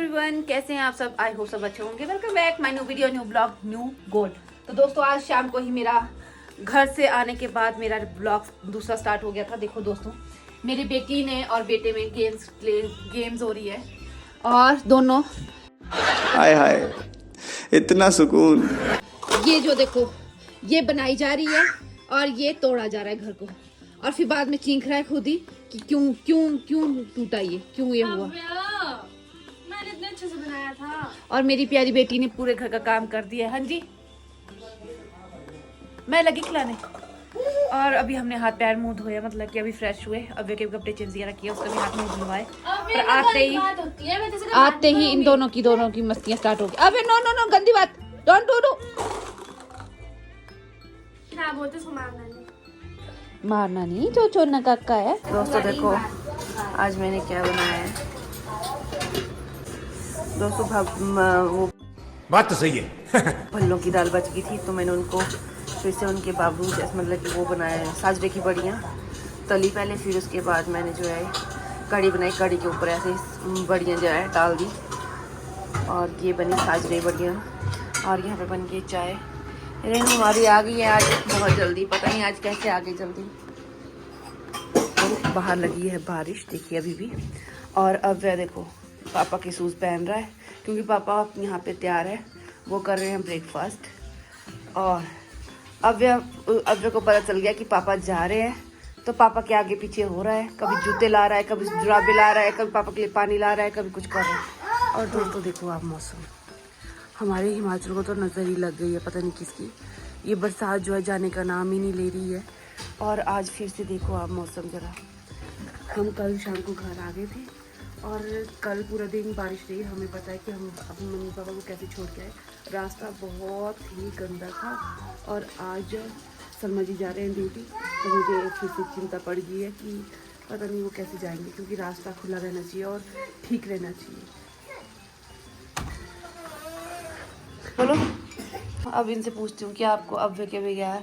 Everyone, कैसे हैं आप सब। आई होप सब अच्छे होंगे। Welcome back my new video, new blog, new goal. तो दोस्तों आज शाम को ही मेरा घर से आने के बाद मेरा ब्लॉग दूसरा स्टार्ट हो गया था। देखो दोस्तों, मेरी बेटी ने और बेटे में गेम्स हो रही है और दोनों हाय हाय इतना सुकून। ये जो देखो ये बनाई जा रही है और ये तोड़ा जा रहा है घर को, और फिर बाद में चीख रहा है खुद ही कि क्यों क्यों क्यों टूटा, ये क्यों ये हुआ। मैंने इतने अच्छे से बनाया था। और मेरी प्यारी बेटी ने पूरे घर का काम कर दिया है। हाँ जी, मैं लगी खिलाने। और अभी हमने हाथ पैर मुंह धोया, मतलब कि अभी फ्रेश हुए, अभी के कपड़े चेंज वगैरह किए, उसका भी हाथ मुंह धुलवाए। और आते ही इन दोनों की मस्तियां स्टार्ट हो गई। अबे नो नो नो, गंदी बात, डोंट डू। क्या बोलते उसको मारना नहीं। मारना नहीं, जो चोरना काका है। दोस्तों देखो आज मैंने क्या बनाया है। दोस्तों वो बात तो सही है। भल्लों की दाल बच गई थी तो मैंने उनको फिर से उनके बाबू जैसे मतलब कि वो बनाया है, साजरे की बड़ियाँ तली पहले, फिर उसके बाद मैंने जो है कड़ी बनाई। कड़ी के ऊपर ऐसे बड़ियाँ जो है डाल दी और ये बनी साजरे बड़ियाँ। और यहाँ पे बन गई चाय। रेनू हमारी आ गई है आज बहुत जल्दी, पता नहीं आज कैसे आ गई जल्दी। और बाहर लगी है बारिश, देखिए अभी भी। और अब वह देखो पापा के शूज़ पहन रहा है क्योंकि पापा यहाँ पे तैयार है, वो कर रहे हैं ब्रेकफास्ट। और अव्य को पता चल गया कि पापा जा रहे हैं, तो पापा के आगे पीछे हो रहा है, कभी जूते ला रहा है, कभी जुराबे ला रहा है, कभी पापा के लिए पानी ला रहा है, कभी कुछ कर रहा है। और दोस्तों देखो आप मौसम, हमारे हिमाचल को तो नज़र ही लग गई है पता नहीं किसकी। ये बरसात जो है जाने का नाम ही नहीं ले रही है। और आज फिर से देखो आप मौसम ज़रा, हम कल शाम को घर आ गए थे और कल पूरा दिन बारिश रही। हमें पता है कि हम अपने मम्मी पापा को कैसे छोड़ के आए, रास्ता बहुत ही गंदा था। और आज सलमा जी जा रहे हैं ड्यूटी, तो मुझे फिर से चिंता पड़ गई है कि पता नहीं वो कैसे जाएंगे, क्योंकि रास्ता खुला रहना चाहिए और ठीक रहना चाहिए। बोलो, अब इनसे पूछती हूँ कि आपको अव्य के बगैर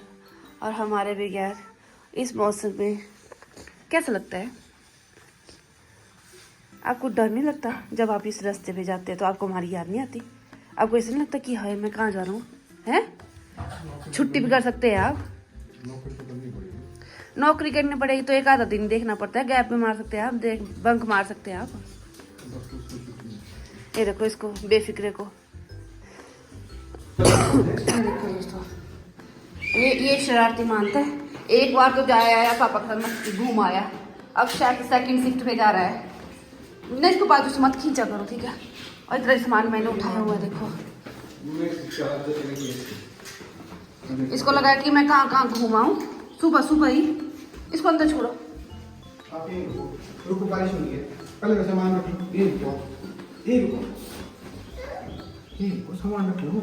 और हमारे बगैर इस मौसम में कैसा लगता है। आपको डर नहीं लगता जब आप इस रास्ते पे जाते हैं तो आपको हमारी याद नहीं आती? आपको ऐसा नहीं लगता कि हाय मैं कहाँ जा रहा हूँ? हैं, छुट्टी भी कर सकते हैं आप। नौकरी करनी पड़ेगी तो एक आधा दिन देखना पड़ता है, गैप में मार सकते हैं आप, बंक मार सकते हैं आप। ये देखो इसको बेफिक्रे को। देखो दोस्तों, ये शरारती मानता है। एक बार तो जाया आया पापा के साथ घूम आया, अब शायद सेकंड शिफ्ट पे जा रहा है। नहीं, इसको बाजू से मत खींचा करो, ठीक है। और इतना सामान मैंने उठाया हुआ है, देखो। इसको लगा कि मैं कहाँ कहाँ घूमाऊं सुबह सुबह ही। इसको अंदर छोड़ो। रुको, बारिश हो रही है, पहले सामान रखो। ये रुको, ये रुको, ये रुको, सामान रखो।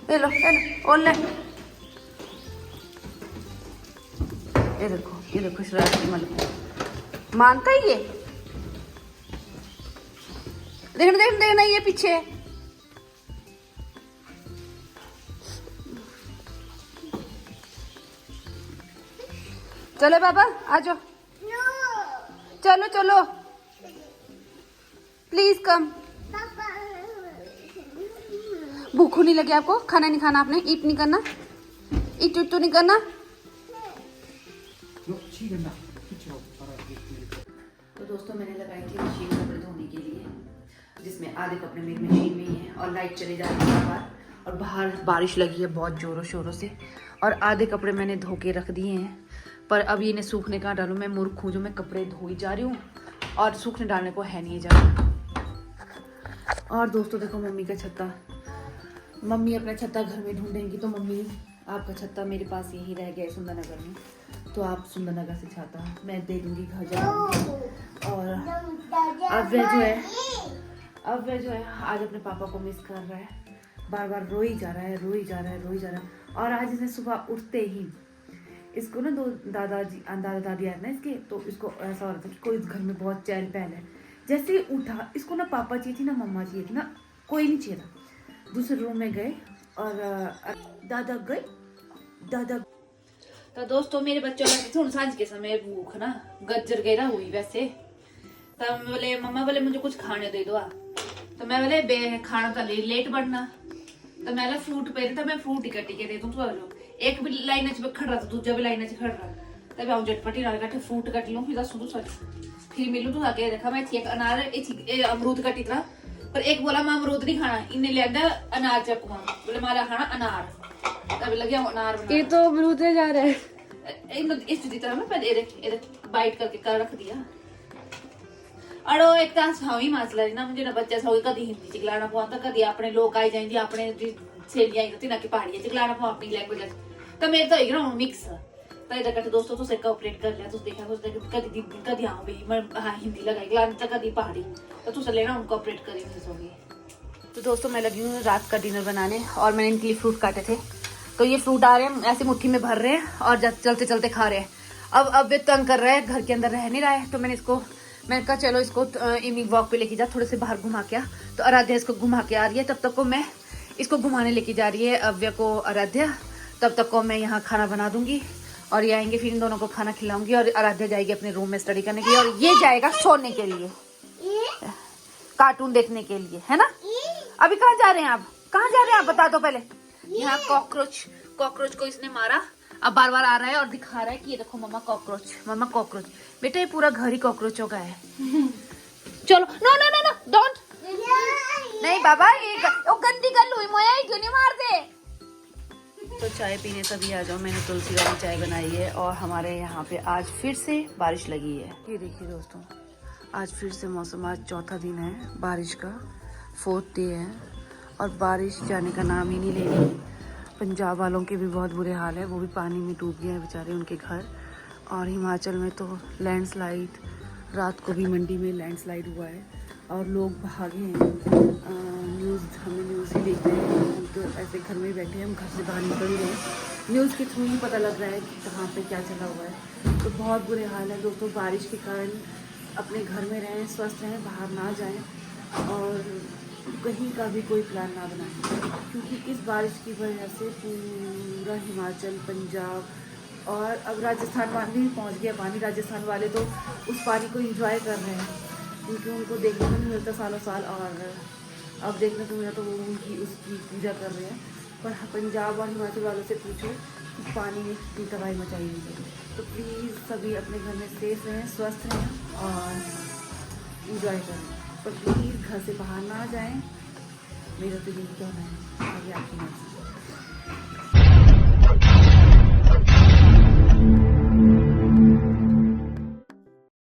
ले लो और ले। ये देखो शरारती मतलब मानता ही ये। देखना ये पीछे। चलो बाबा आ जाओ। चलो चलो प्लीज कम। भूख नहीं लगी आपको? खाना नहीं खाना आपने? ईट नहीं करना? ईट तो नहीं करना? तो दोस्तों मैंने लगाई थी मशीन कपड़े धोने के लिए, जिसमें आधे कपड़े मेरी मशीन में ही है और लाइट चली जा रही है बाहर, और बाहर बारिश लगी है बहुत ज़ोरों शोरों से। और आधे कपड़े मैंने धो के रख दिए हैं, पर अभी इन्हें सूखने कहाँ डालूँ? मैं मूर्ख हूँ जो मैं कपड़े धोई जा रही हूँ और सूखने डालने को है नहीं जा रहा। और दोस्तों देखो मम्मी का छत्ता, मम्मी अपना छत्ता घर में ढूंढेंगी तो मम्मी आपका छत्ता मेरे पास यहीं रह गया है सुंदरनगर में, तो आप सुंदरनगर से छाता मैं दे दूँगी घर जाऊँगी। और अब वह जो है आज अपने पापा को मिस कर रहा है, बार बार रोई जा रहा है। और आज इसने सुबह उठते ही इसको ना दो दादा दादी आए ना इसके, तो इसको ऐसा हो रहा था कि कोई इस घर में बहुत चहल पहल है। जैसे ही उठा, इसको ना पापा चाहिए थी ना मम्मा चाहिए थी ना, कोई नहीं चाहिए था। दूसरे रूम में गए और दादा। तो दोस्तों मेरे बच्चों ने थोड़ा सांझ के समय भूख ना गज्जर गैरा हुई वैसे, तब बोले मम्मा बोले मुझे कुछ खाने दे दो तो मैं बोले खाना तो लेट बढ़ना तो मैं फ्रूट पे तो मैं फ्रूट ही कटी के दे दूं तो एक भी लाइन च खड़ रहा था दूजा भी लाइन च खड़ रहा तब आऊं झटपटी नाल काटे फ्रूट कट लूं फिर दसू फिर मिलू तो आगे देखा मैं एक अनार अमरूद कटी था पर एक बोला मैं अमरूद नहीं खाना इन्हें लिया अनार चपका बोले मारा खाना अनार तब लगे अनार ये तो अमरूद में जा रहा है। इस तरह मैं पहले बाइट करके कर रख दिया अड़ो एक तो सौवी मसला ना मुझे ना बच्चा सौ कदी हिंदी च गलाना पौंदा कदी अपने लोग आई जाएंगे अपने सहेलियां आई होती ना कि पहाड़ियां च गलाना पौ अपनी लैंग्वेज तो मेरे तो होएगा ना मिक्स तो इधर कट दोस्तों तुसे कोऑपरेट कर लिया तुस देखा तुस कदी कदी हां भाई मैं हां हिंदी लगाई गलाना तो कदी पहाड़ी तो तुस लेना उनको कोऑपरेट करी नहीं सोगी। तो दोस्तों मैं लगी हूँ रात का डिनर बनाने और मैंने इनके लिए फ्रूट काटे थे तो ये फ्रूट आ रहे हैं ऐसे मुट्ठी में भर रहे हैं और चलते चलते खा रहे हैं। अब ये तंग कर रहा है घर के अंदर रह नहीं रहा है तो मैंने कहा चलो इसको इवनिंग वॉक पे लेके जा थोड़े से बाहर घुमा के आ तो आराध्या इसको घुमा के आ रही है तब तक को मैं इसको घुमाने लेके जा रही है अव्य को आराध्या तब तक को मैं यहाँ खाना बना दूंगी और ये आएंगे फिर इन दोनों को खाना खिलाऊंगी और आराध्या जाएगी अपने रूम में स्टडी करने के लिए और ये जाएगा सोने के लिए कार्टून देखने के लिए है ना। अभी कहाँ जा रहे हैं आप कहाँ जा रहे हैं आप बता दो पहले। यहाँ कॉकरोच को इसने मारा अब बार बार आ रहा है और दिखा रहा है कि ये देखो मम्मा कॉकरोच बेटा ये पूरा घर ही कॉकरोचों का है। चलो नो डोंट नहीं बाबा ये गंदी गल्लू मोया क्यों नहीं मार दे। तो चाय पीने सभी आ जाओ मैंने तुलसी वाली चाय बनाई है और हमारे यहाँ पे आज फिर से बारिश लगी है। ये देखिए दोस्तों आज फिर से मौसम आज चौथा दिन है बारिश का 4th डे है और बारिश जाने का नाम ही नहीं ले रही। पंजाब वालों के भी बहुत बुरे हाल है वो भी पानी में डूब गए हैं बेचारे उनके घर और हिमाचल में तो लैंडस्लाइड रात को भी मंडी में लैंडस्लाइड हुआ है और लोग भागे हैं। हमें न्यूज़ ही देखते हैं हम तो ऐसे घर में ही बैठे हैं हम घर से बाहर निकल ही रहे हैं न्यूज़ के थ्रू ही पता लग रहा है कि कहाँ पे क्या चला हुआ है। तो बहुत बुरे हाल है दोस्तों बारिश के कारण अपने घर में रहें स्वस्थ रहें बाहर ना जाएं और कहीं का भी कोई प्लान ना बनाएं क्योंकि इस बारिश की वजह से पूरा हिमाचल पंजाब और अब राजस्थान वाले भी पहुंच गया पानी। राजस्थान वाले तो उस पानी को एंजॉय कर रहे हैं क्योंकि उनको देखने को नहीं मिलता सालों साल और अब देखने को मिला तो वो उनकी उसकी पूजा कर रहे हैं। पर पंजाब और हिमाचल वालों से पूछो कि पानी में कितनी तबाही मचाई हुई है। तो प्लीज़ सभी अपने घर में सेफ रहें स्वस्थ रहें और इंजॉय करें पर प्लीज़ घर से बाहर ना जाएं। मेरा तो यही कहना है आगे आपकी मर्जी।